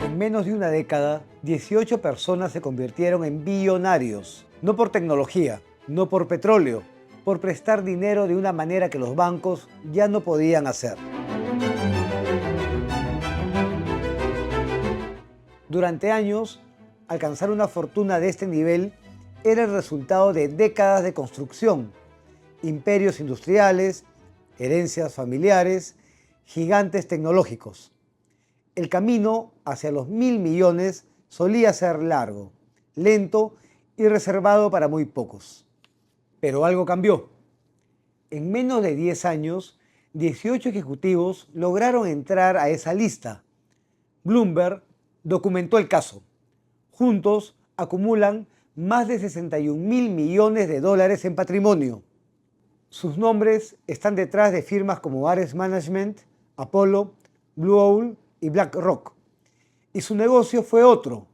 En menos de una década, 18 personas se convirtieron en billonarios, no por tecnología, no por petróleo, por prestar dinero de una manera que los bancos ya no podían hacer. Durante años, alcanzar una fortuna de este nivel era el resultado de décadas de construcción, imperios industriales, herencias familiares, gigantes tecnológicos. El camino hacia los 1.000 millones solía ser largo, lento y reservado para muy pocos. Pero algo cambió. En menos de 10 años, 18 ejecutivos lograron entrar a esa lista. Bloomberg documentó el caso. Juntos acumulan más de 61.000 millones de dólares en patrimonio. Sus nombres están detrás de firmas como Ares Management, Apollo, Blue Owl y BlackRock. Y su negocio fue otro: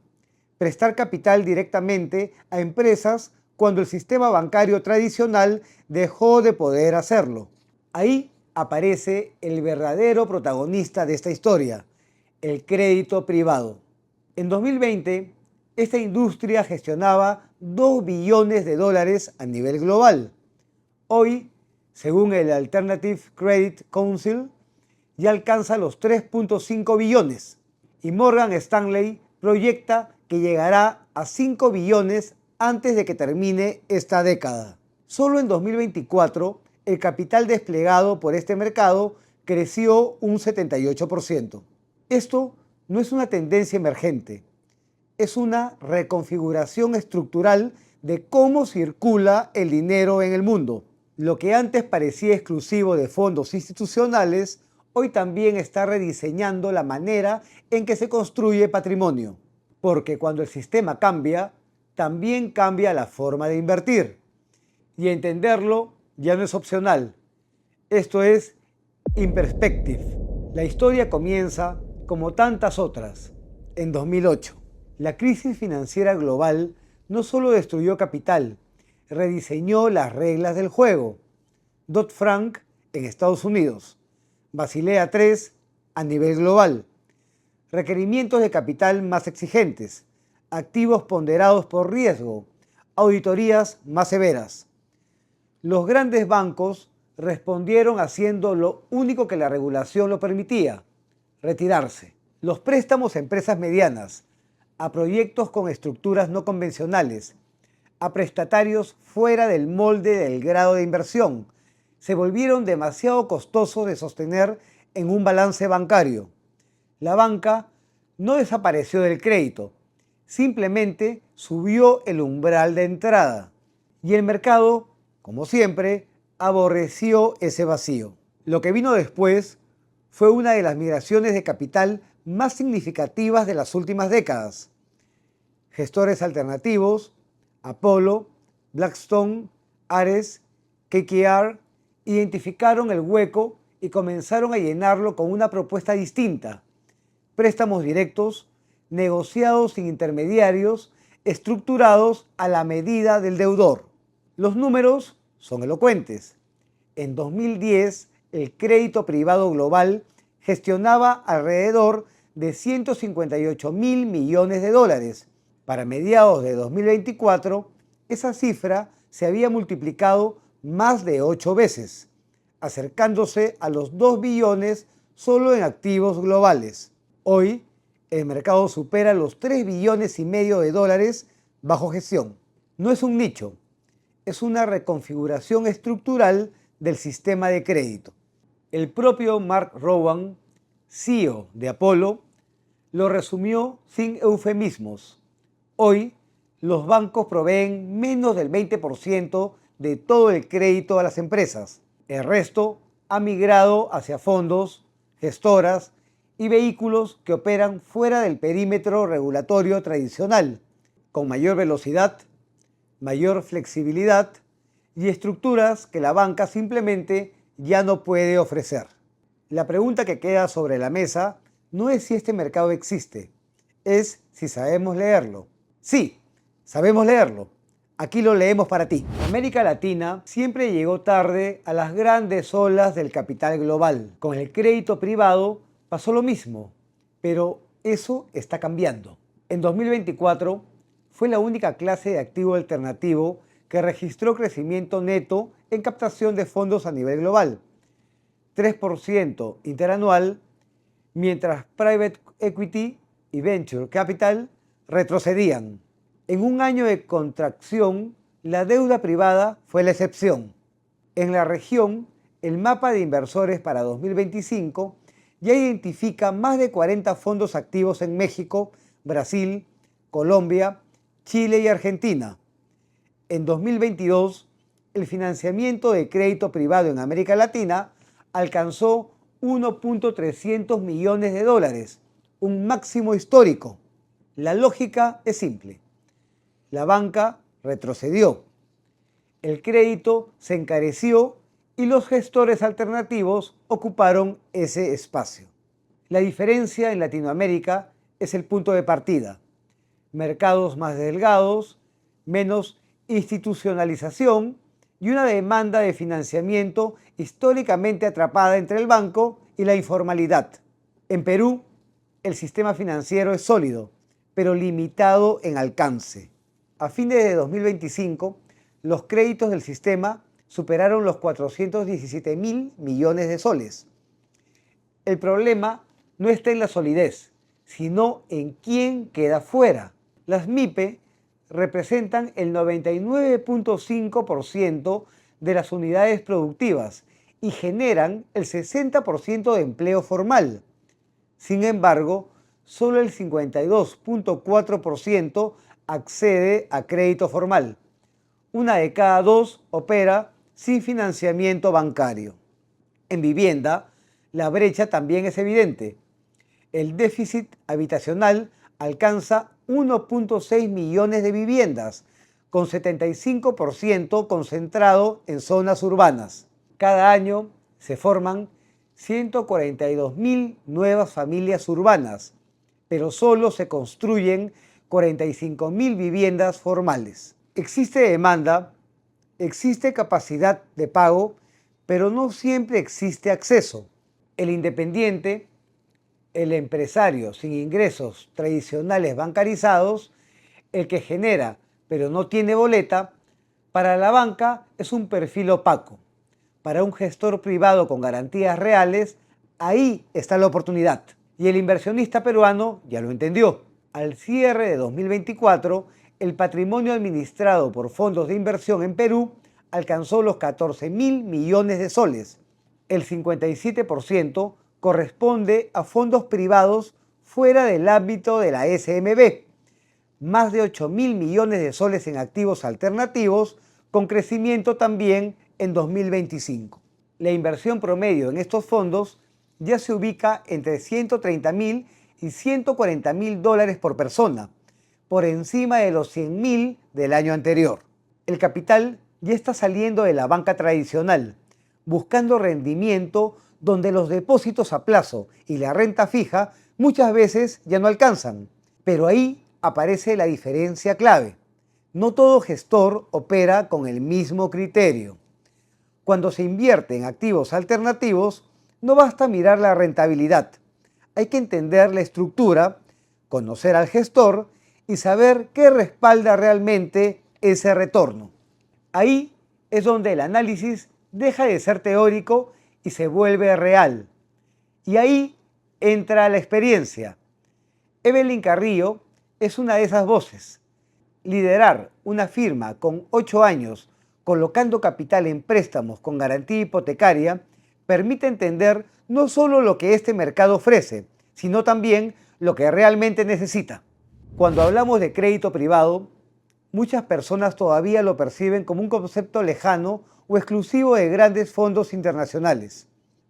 prestar capital directamente a empresas cuando el sistema bancario tradicional dejó de poder hacerlo. Ahí aparece el verdadero protagonista de esta historia: el crédito privado. En 2020, esta industria gestionaba 2 billones de dólares a nivel global. Hoy, según el Alternative Credit Council, ya alcanza los 3.5 billones y Morgan Stanley proyecta que llegará a 5 billones antes de que termine esta década. Solo en 2024, el capital desplegado por este mercado creció un 78%. Esto no es una tendencia emergente, es una reconfiguración estructural de cómo circula el dinero en el mundo. Lo que antes parecía exclusivo de fondos institucionales, hoy también está rediseñando la manera en que se construye patrimonio. Porque cuando el sistema cambia, también cambia la forma de invertir. Y entenderlo ya no es opcional. Esto es In Perspective. La historia comienza, como tantas otras, en 2008. La crisis financiera global no solo destruyó capital, rediseñó las reglas del juego. Dodd-Frank en Estados Unidos, Basilea III a nivel global, requerimientos de capital más exigentes, activos ponderados por riesgo, auditorías más severas. Los grandes bancos respondieron haciendo lo único que la regulación lo permitía: retirarse. Los préstamos a empresas medianas, a proyectos con estructuras no convencionales, a prestatarios fuera del molde del grado de inversión, se volvieron demasiado costosos de sostener en un balance bancario. La banca no desapareció del crédito, simplemente subió el umbral de entrada. Y el mercado, como siempre, aborreció ese vacío. Lo que vino después fue una de las migraciones de capital más significativas de las últimas décadas. Gestores alternativos, Apollo, Blackstone, Ares, KKR, identificaron el hueco y comenzaron a llenarlo con una propuesta distinta: préstamos directos, negociados sin intermediarios, estructurados a la medida del deudor. Los números son elocuentes. En 2010, el crédito privado global gestionaba alrededor de 158.000 millones de dólares. Para mediados de 2024, esa cifra se había multiplicado más de 8 veces, acercándose a los 2 billones solo en activos globales. Hoy, el mercado supera los 3 billones y medio de dólares bajo gestión. No es un nicho, es una reconfiguración estructural del sistema de crédito. El propio Mark Rowan, CEO de Apollo, lo resumió sin eufemismos: hoy, los bancos proveen menos del 20% de todo el crédito a las empresas. El resto ha migrado hacia fondos, gestoras y vehículos que operan fuera del perímetro regulatorio tradicional, con mayor velocidad, mayor flexibilidad y estructuras que la banca simplemente ya no puede ofrecer. La pregunta que queda sobre la mesa no es si este mercado existe, es si sabemos leerlo. Sí, sabemos leerlo. Aquí lo leemos para ti. América Latina siempre llegó tarde a las grandes olas del capital global. Con el crédito privado pasó lo mismo, pero eso está cambiando. En 2024 fue la única clase de activo alternativo que registró crecimiento neto en captación de fondos a nivel global, 3% interanual, mientras Private Equity y Venture Capital retrocedían. En un año de contracción, la deuda privada fue la excepción. En la región, el mapa de inversores para 2025 ya identifica más de 40 fondos activos en México, Brasil, Colombia, Chile y Argentina. En 2022, el financiamiento de crédito privado en América Latina alcanzó 1.300 millones de dólares, un máximo histórico. La lógica es simple. La banca retrocedió, el crédito se encareció y los gestores alternativos ocuparon ese espacio. La diferencia en Latinoamérica es el punto de partida. Mercados más delgados, menos institucionalización y una demanda de financiamiento históricamente atrapada entre el banco y la informalidad. En Perú, el sistema financiero es sólido, pero limitado en alcance. A fines de 2025, los créditos del sistema superaron los 417.000 millones de soles. El problema no está en la solidez, sino en quién queda fuera. Las MIPE representan el 99.5% de las unidades productivas y generan el 60% de empleo formal. Sin embargo, solo el 52.4% accede a crédito formal. Una de cada dos opera sin financiamiento bancario. En vivienda, la brecha también es evidente. El déficit habitacional alcanza 1.6 millones de viviendas, con 75% concentrado en zonas urbanas. Cada año se forman 142.000 nuevas familias urbanas, pero solo se construyen 45.000 viviendas formales. Existe demanda, existe capacidad de pago, pero no siempre existe acceso. El independiente, el empresario sin ingresos tradicionales bancarizados, el que genera pero no tiene boleta, para la banca es un perfil opaco. Para un gestor privado con garantías reales, ahí está la oportunidad. Y el inversionista peruano ya lo entendió. Al cierre de 2024, el patrimonio administrado por fondos de inversión en Perú alcanzó los 14.000 millones de soles. El 57% corresponde a fondos privados fuera del ámbito de la SMB. Más de 8.000 millones de soles en activos alternativos, con crecimiento también en 2025. La inversión promedio en estos fondos ya se ubica entre 130.000 y 140.000 dólares por persona, por encima de los 100.000 del año anterior. El capital ya está saliendo de la banca tradicional, buscando rendimiento donde los depósitos a plazo y la renta fija muchas veces ya no alcanzan. Pero ahí aparece la diferencia clave. No todo gestor opera con el mismo criterio. Cuando se invierte en activos alternativos, no basta mirar la rentabilidad. Hay que entender la estructura, conocer al gestor y saber qué respalda realmente ese retorno. Ahí es donde el análisis deja de ser teórico y se vuelve real. Y ahí entra la experiencia. Evelyn Carrillo es una de esas voces. Liderar una firma con 8 años colocando capital en préstamos con garantía hipotecaria permite entender no solo lo que este mercado ofrece, sino también lo que realmente necesita. Cuando hablamos de crédito privado, muchas personas todavía lo perciben como un concepto lejano o exclusivo de grandes fondos internacionales.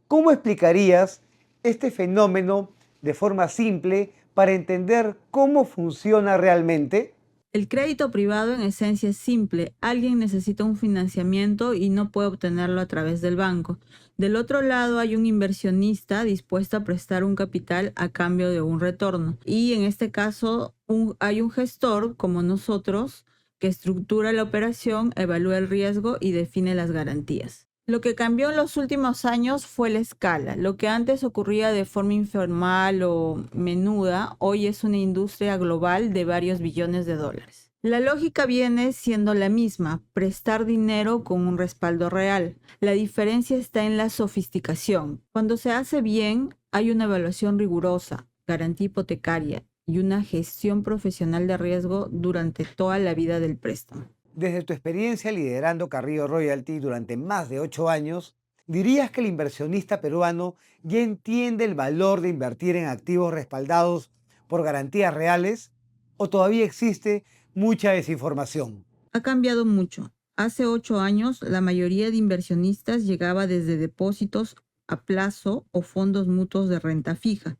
¿Cómo explicarías este fenómeno de forma simple para entender cómo funciona realmente? El crédito privado en esencia es simple. Alguien necesita un financiamiento y no puede obtenerlo a través del banco. Del otro lado hay un inversionista dispuesto a prestar un capital a cambio de un retorno. Y en este caso hay un gestor como nosotros que estructura la operación, evalúa el riesgo y define las garantías. Lo que cambió en los últimos años fue la escala. Lo que antes ocurría de forma informal o menuda, hoy es una industria global de varios billones de dólares. La lógica viene siendo la misma, prestar dinero con un respaldo real. La diferencia está en la sofisticación. Cuando se hace bien, hay una evaluación rigurosa, garantía hipotecaria y una gestión profesional de riesgo durante toda la vida del préstamo. Desde tu experiencia liderando Carrillo Royalty durante más de 8 años, ¿dirías que el inversionista peruano ya entiende el valor de invertir en activos respaldados por garantías reales? ¿O todavía existe mucha desinformación? Ha cambiado mucho. Hace 8 años, la mayoría de inversionistas llegaba desde depósitos a plazo o fondos mutuos de renta fija,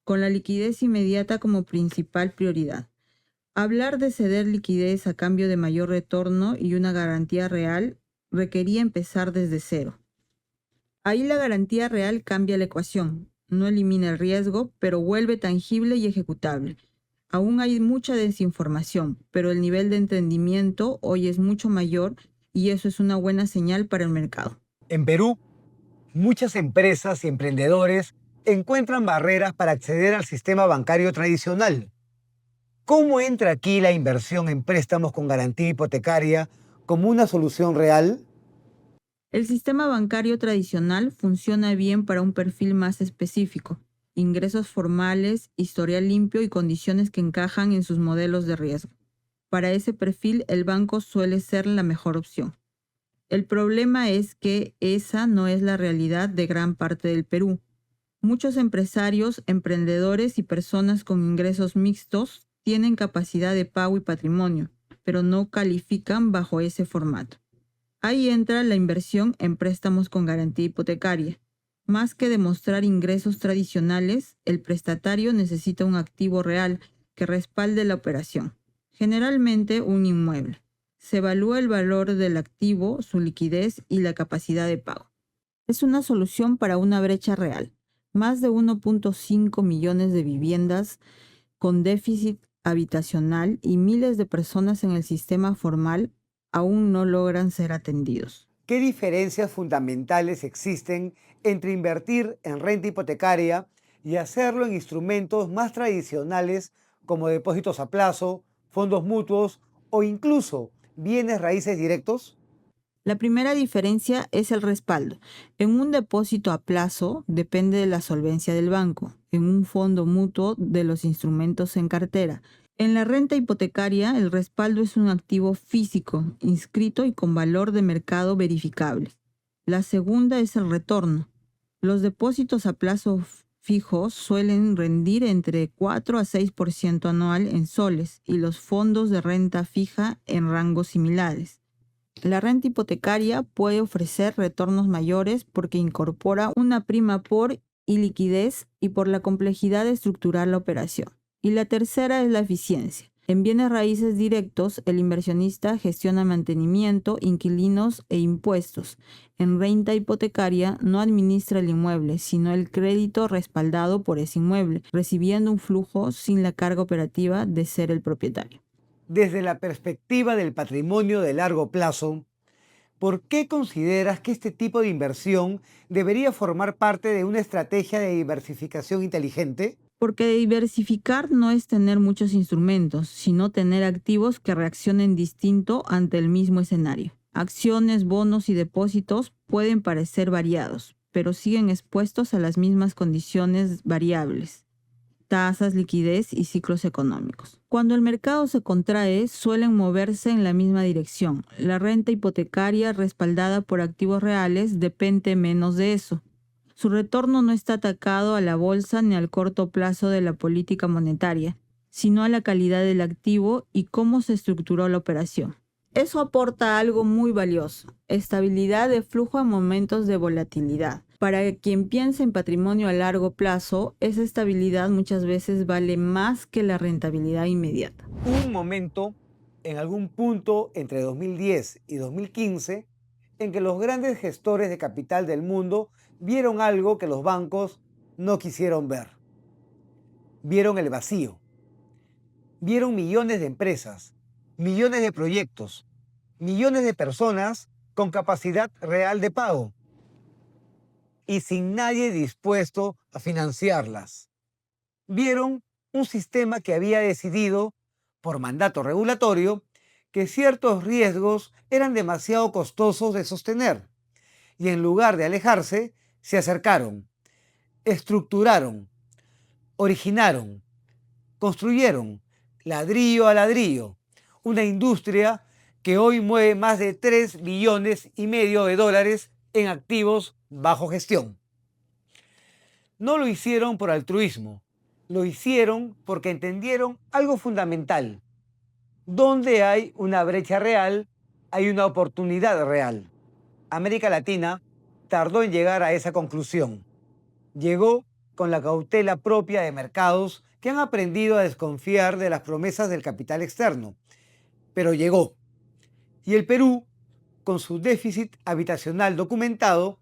con la liquidez inmediata como principal prioridad. Hablar de ceder liquidez a cambio de mayor retorno y una garantía real requería empezar desde cero. Ahí la garantía real cambia la ecuación, no elimina el riesgo, pero vuelve tangible y ejecutable. Aún hay mucha desinformación, pero el nivel de entendimiento hoy es mucho mayor y eso es una buena señal para el mercado. En Perú, muchas empresas y emprendedores encuentran barreras para acceder al sistema bancario tradicional. ¿Cómo entra aquí la inversión en préstamos con garantía hipotecaria como una solución real? El sistema bancario tradicional funciona bien para un perfil más específico, ingresos formales, historial limpio y condiciones que encajan en sus modelos de riesgo. Para ese perfil, el banco suele ser la mejor opción. El problema es que esa no es la realidad de gran parte del Perú. Muchos empresarios, emprendedores y personas con ingresos mixtos tienen capacidad de pago y patrimonio, pero no califican bajo ese formato. Ahí entra la inversión en préstamos con garantía hipotecaria. Más que demostrar ingresos tradicionales, el prestatario necesita un activo real que respalde la operación, generalmente un inmueble. Se evalúa el valor del activo, su liquidez y la capacidad de pago. Es una solución para una brecha real. Más de 1.5 millones de viviendas con déficit habitacional y miles de personas en el sistema formal aún no logran ser atendidos. ¿Qué diferencias fundamentales existen entre invertir en renta hipotecaria y hacerlo en instrumentos más tradicionales como depósitos a plazo, fondos mutuos o incluso bienes raíces directos? La primera diferencia es el respaldo. En un depósito a plazo depende de la solvencia del banco, en un fondo mutuo de los instrumentos en cartera. En la renta hipotecaria, el respaldo es un activo físico, inscrito y con valor de mercado verificable. La segunda es el retorno. Los depósitos a plazo fijos suelen rendir entre 4 a 6% anual en soles y los fondos de renta fija en rangos similares. La renta hipotecaria puede ofrecer retornos mayores porque incorpora una prima por y liquidez y por la complejidad de estructurar la operación. Y la tercera es la eficiencia. En bienes raíces directos, el inversionista gestiona mantenimiento, inquilinos e impuestos. En renta hipotecaria no administra el inmueble, sino el crédito respaldado por ese inmueble, recibiendo un flujo sin la carga operativa de ser el propietario. Desde la perspectiva del patrimonio de largo plazo, ¿por qué consideras que este tipo de inversión debería formar parte de una estrategia de diversificación inteligente? Porque diversificar no es tener muchos instrumentos, sino tener activos que reaccionen distinto ante el mismo escenario. Acciones, bonos y depósitos pueden parecer variados, pero siguen expuestos a las mismas condiciones variables: tasas, liquidez y ciclos económicos. Cuando el mercado se contrae, suelen moverse en la misma dirección. La renta hipotecaria respaldada por activos reales depende menos de eso. Su retorno no está atacado a la bolsa ni al corto plazo de la política monetaria, sino a la calidad del activo y cómo se estructuró la operación. Eso aporta algo muy valioso: estabilidad de flujo en momentos de volatilidad. Para quien piensa en patrimonio a largo plazo, esa estabilidad muchas veces vale más que la rentabilidad inmediata. Hubo un momento, en algún punto entre 2010 y 2015, en que los grandes gestores de capital del mundo vieron algo que los bancos no quisieron ver. Vieron el vacío. Vieron millones de empresas, millones de proyectos, millones de personas con capacidad real de pago y sin nadie dispuesto a financiarlas. Vieron un sistema que había decidido, por mandato regulatorio, que ciertos riesgos eran demasiado costosos de sostener y en lugar de alejarse, se acercaron, estructuraron, originaron, construyeron, ladrillo a ladrillo, una industria que hoy mueve más de 3,5 billones de dólares en activos bajo gestión. No lo hicieron por altruismo, lo hicieron porque entendieron algo fundamental. Donde hay una brecha real, hay una oportunidad real. América Latina tardó en llegar a esa conclusión. Llegó con la cautela propia de mercados que han aprendido a desconfiar de las promesas del capital externo. Pero llegó. Y el Perú, con su déficit habitacional documentado,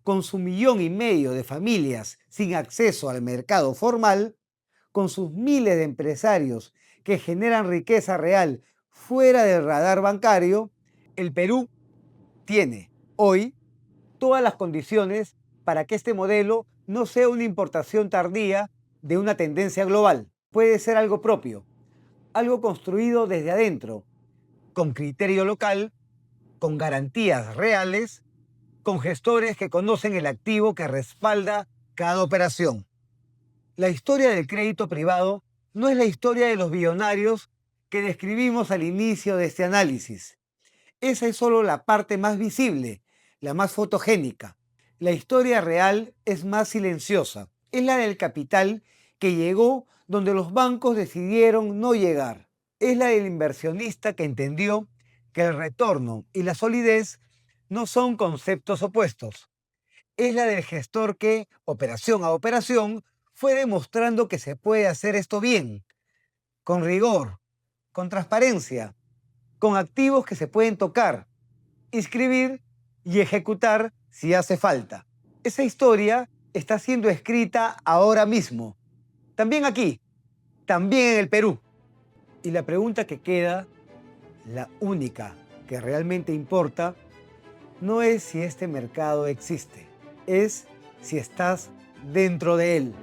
con su 1,5 millones de familias sin acceso al mercado formal, con sus miles de empresarios que generan riqueza real fuera del radar bancario, el Perú tiene hoy todas las condiciones para que este modelo no sea una importación tardía de una tendencia global. Puede ser algo propio, algo construido desde adentro, con criterio local, con garantías reales, con gestores que conocen el activo que respalda cada operación. La historia del crédito privado no es la historia de los billonarios que describimos al inicio de este análisis. Esa es solo la parte más visible, la más fotogénica. La historia real es más silenciosa. Es la del capital que llegó donde los bancos decidieron no llegar. Es la del inversionista que entendió que el retorno y la solidez no son conceptos opuestos. Es la del gestor que, operación a operación, fue demostrando que se puede hacer esto bien, con rigor, con transparencia, con activos que se pueden tocar, inscribir y ejecutar si hace falta. Esa historia está siendo escrita ahora mismo, también aquí, también en el Perú. Y la pregunta que queda, la única que realmente importa, no es si este mercado existe, es si estás dentro de él.